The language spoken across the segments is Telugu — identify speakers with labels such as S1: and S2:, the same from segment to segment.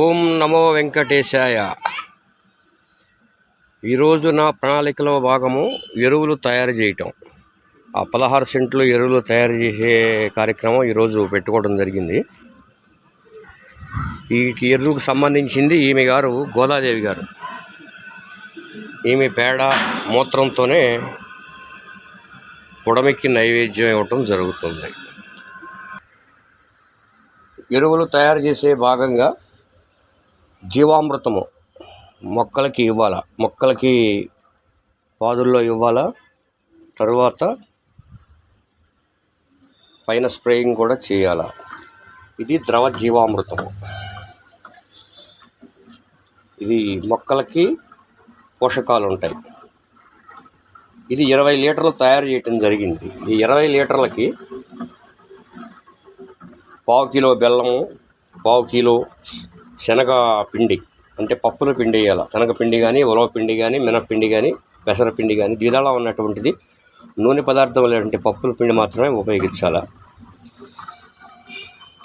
S1: ఓం నమో వెంకటేశాయ. ఈరోజు నా ప్రణాళికలో భాగము ఎరువులు తయారు చేయటం. ఆ 16 సెంట్లు ఎరువులు తయారు చేసే కార్యక్రమం ఈరోజు పెట్టుకోవడం జరిగింది. ఈ ఎరువుకు సంబంధించింది ఈమె గారు గోదాదేవి గారు. ఈమె పేడ మూత్రంతోనే పొడమికి నైవేద్యం ఇవ్వటం జరుగుతుంది. ఎరువులు తయారు చేసే భాగంగా జీవామృతము మొక్కలకి ఇవ్వాలా, మొక్కలకి పాదుల్లో ఇవ్వాలా. తరువాత పైన స్ప్రేయింగ్ కూడా చేయాలా. ఇది ద్రవ జీవామృతము. ఇది మొక్కలకి పోషకాలు ఉంటాయి. ఇది 20 లీటర్లు తయారు చేయటం జరిగింది. ఈ 20 లీటర్లకి 1/4 కిలో బెల్లము, 1/4 కిలో శనగ పిండి, అంటే పప్పుల పిండి వేయాలి. శనగపిండి కానీ, ఉలవ పిండి కానీ, మినప్పిండి కానీ, పెసరపిండి కానీ, ద్విదళ ఉన్నటువంటిది నూనె పదార్థం లేదంటే పప్పుల పిండి మాత్రమే ఉపయోగించాలి.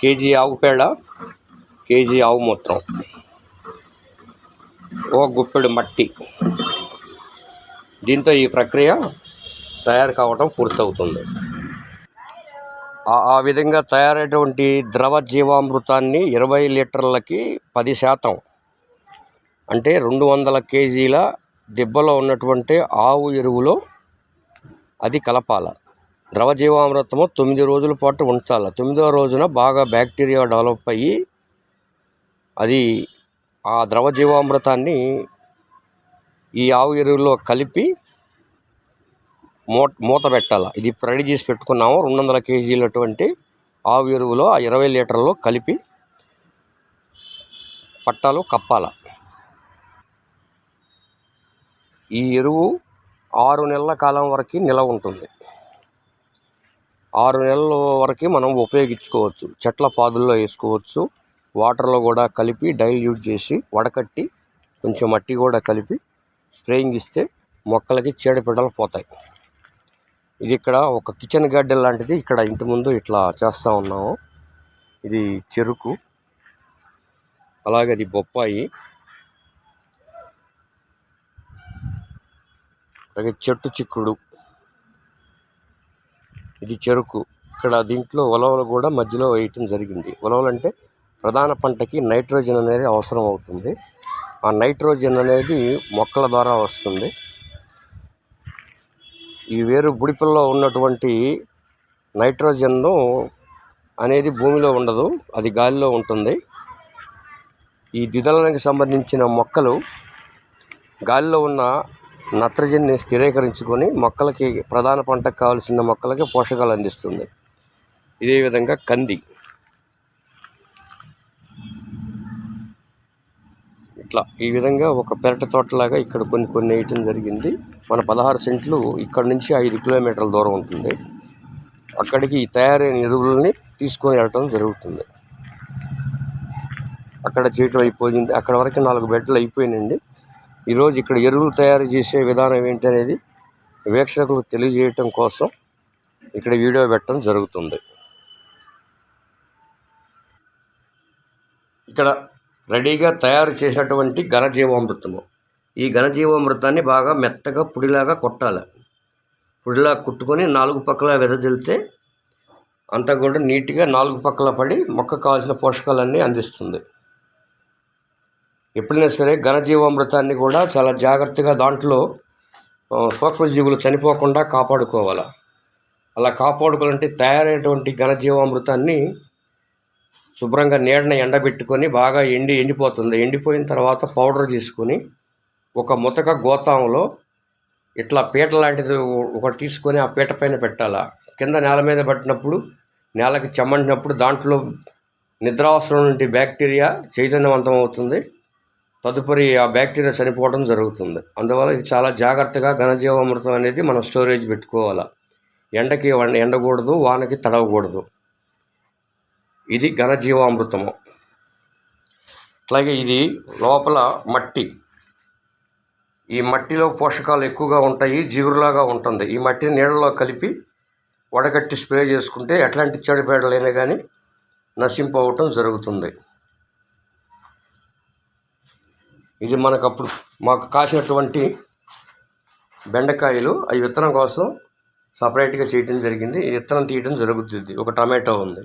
S1: కేజీ ఆవు పేడ, కేజీ ఆవు మూత్రం, ఒక గుప్పెడు మట్టి. దీంతో ఈ ప్రక్రియ తయారు కావటం పూర్తవుతుంది. ఆ విధంగా తయారైనటువంటి ద్రవ జీవామృతాన్ని 20 లీటర్లకి 10%, అంటే 200 కేజీల దిబ్బలో ఉన్నటువంటి ఆవు ఎరువులో అది కలపాల. ద్రవ జీవామృతము 9 రోజుల పాటు ఉంచాలి. 9వ రోజున బాగా బ్యాక్టీరియా డెవలప్ అయ్యి అది ఆ ద్రవ జీవామృతాన్ని ఈ ఆవు ఎరువులో కలిపి మూత పెట్టాలి. ఇది ఇప్పుడు రెడీ చేసి పెట్టుకున్నాము. 200 కేజీలటువంటి ఆవు ఎరువులో ఆ 20 లీటర్లో కలిపి పట్టాలు కప్పాల. ఈ ఎరువు 6 నెలల కాలం వరకు నిలవ ఉంటుంది. 6 నెలల వరకు మనం ఉపయోగించుకోవచ్చు. చెట్ల పాదుల్లో వేసుకోవచ్చు. వాటర్లో కూడా కలిపి డైల్యూట్ చేసి వడకట్టి కొంచెం మట్టి కూడా కలిపి స్ప్రేయింగ్ ఇస్తే మొక్కలకి చీడపీడలు పోతాయి. ఇది ఇక్కడ ఒక కిచెన్ గార్డెన్ లాంటిది ఇక్కడ ఇంటి ముందు ఇట్లా చేస్తూ ఉన్నాము. ఇది చెరుకు, అలాగే అది బొప్పాయి, అలాగే చెట్టు చిక్కుడు, ఇది చెరుకు. ఇక్కడ దీంట్లో ఉలవలు కూడా మధ్యలో వేయటం జరిగింది. ఉలవలు అంటే ప్రధాన పంటకి నైట్రోజన్ అనేది అవసరం అవుతుంది. ఆ నైట్రోజన్ అనేది మొక్కల ద్వారా వస్తుంది. ఈ వేరు బుడిపల్లో ఉన్నటువంటి నైట్రోజన్ను అనేది భూమిలో ఉండదు, అది గాలిలో ఉంటుంది. ఈ ద్విదళానికి సంబంధించిన మొక్కలు గాలిలో ఉన్న నత్రజనిని స్థిరీకరించుకొని మొక్కలకి, ప్రధాన పంటకు కావాల్సిన మొక్కలకి పోషకాలు అందిస్తుంది. ఇదే విధంగా కంది, ఇట్లా ఈ విధంగా ఒక పెరటి తోటలాగా ఇక్కడ కొన్ని వేయటం జరిగింది. మన 16 సెంట్లు ఇక్కడ నుంచి 5 కిలోమీటర్ల దూరం ఉంటుంది. అక్కడికి ఈ తయారైన ఎరువులని తీసుకొని వెళ్ళటం జరుగుతుంది. అక్కడ చేయటం అయిపోయింది. అక్కడ వరకు 4 బెడ్లు అయిపోయినండి. ఈరోజు ఇక్కడ ఎరువులు తయారు చేసే విధానం ఏంటనేది వీక్షకులకు తెలియజేయటం కోసం ఇక్కడ వీడియో పెట్టడం జరుగుతుంది. ఇక్కడ రెడీగా తయారు చేసినటువంటి ఘనజీవామృతము. ఈ ఘనజీవామృతాన్ని బాగా మెత్తగా పొడిలాగా కొట్టాలి. పొడిలా కుట్టుకొని 4 పక్కల వెదజల్లితే అంతా కూడా నీట్గా 4 పక్కల పడి మొక్కకు కావాల్సిన పోషకాలన్నీ అందిస్తుంది. ఎప్పుడైనా సరే ఘనజీవామృతాన్ని కూడా చాలా జాగ్రత్తగా దాంట్లో సూక్ష్మజీవులు చనిపోకుండా కాపాడుకోవాలి. అలా కాపాడుకోవాలంటే తయారైనటువంటి ఘనజీవామృతాన్ని శుభ్రంగా నీడని ఎండబెట్టుకొని బాగా ఎండిపోతుంది. ఎండిపోయిన తర్వాత పౌడర్ తీసుకొని ఒక ముతక గోతాంలో ఇట్లా పీట లాంటిది ఒకటి తీసుకొని ఆ పీట పైన పెట్టాలా. కింద నేల మీద పెట్టినప్పుడు, నేలకి చెమ్మంటినప్పుడు దాంట్లో నిద్రావసరం నుండి బ్యాక్టీరియా చైతన్యవంతం అవుతుంది. తదుపరి ఆ బ్యాక్టీరియా చనిపోవడం జరుగుతుంది. అందువల్ల ఇది చాలా జాగ్రత్తగా ఘనజీవామృతం అనేది మనం స్టోరేజ్ పెట్టుకోవాలి. ఎండకి ఎండకూడదు, వానకి తడవకూడదు. ఇది ఘనజీవామృతము. అట్లాగే ఇది లోపల మట్టి. ఈ మట్టిలో పోషకాలు ఎక్కువగా ఉంటాయి, జిగురులాగా ఉంటుంది. ఈ మట్టిని నీళ్ళలో కలిపి వడకట్టి స్ప్రే చేసుకుంటే ఎట్లాంటి చెడుపేడలైనా కానీ నశింపవటం జరుగుతుంది. ఇది మాకు కాసినటువంటి బెండకాయలు అవి విత్తనం కోసం సపరేట్గా చేయటం జరిగింది. ఈ విత్తనం తీయడం జరుగుతుంది. ఒక టమాటో ఉంది,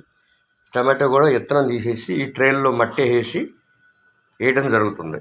S1: టమాటో కూడా విత్తనం తీసేసి ఈ ట్రేల్లో మట్టి వేసి వేయడం జరుగుతుంది.